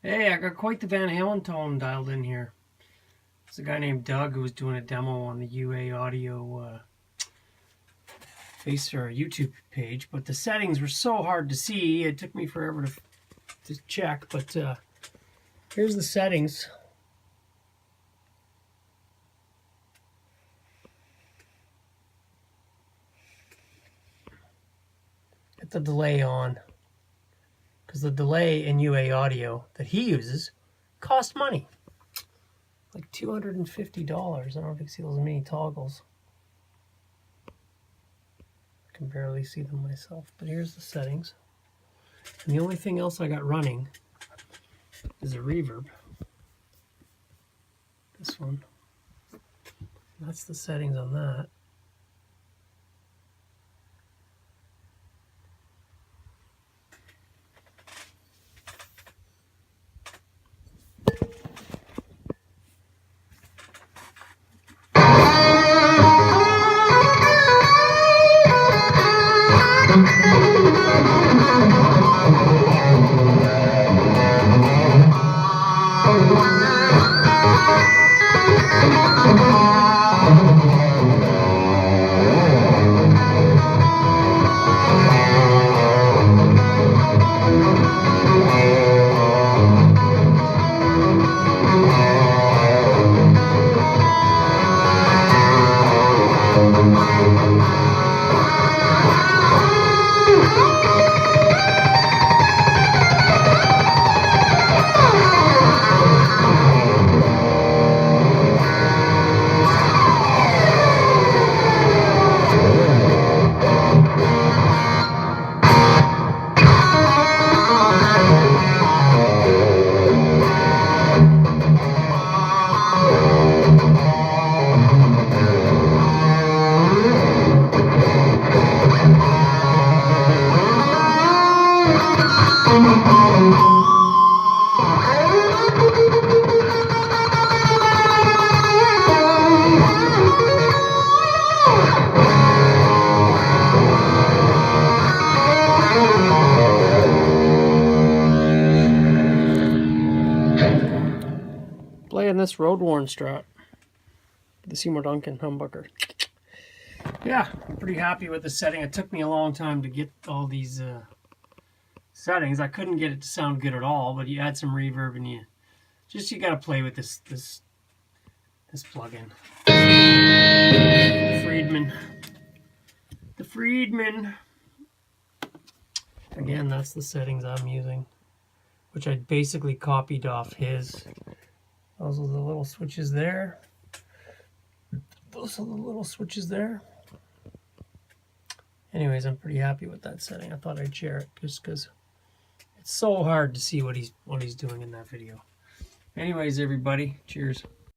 Hey, I got quite the Van Halen tone dialed in here. It's a guy named Doug who was doing a demo on the UA Audio face or YouTube page, but the settings were so hard to see. It took me forever to check, but here's the settings. Get the delay on, because the delay in UA Audio that he uses cost money. Like $250. I don't think see those many toggles. I can barely see them myself, but here's the settings. And the only thing else I got running is a reverb. This one. That's the settings on that. Playing this road-worn Strat, the Seymour Duncan humbucker. Yeah, I'm pretty happy with the setting. It took me a long time to get all these settings. I couldn't get it to sound good at all, but you add some reverb and you got to play with this plug-in. The Friedman. Again, that's the settings I'm using, which I basically copied off his. Those are the little switches there. Those are the little switches there. Anyways, I'm pretty happy with that setting. I thought I'd share it just because it's so hard to see what he's doing in that video. Anyways, everybody, cheers.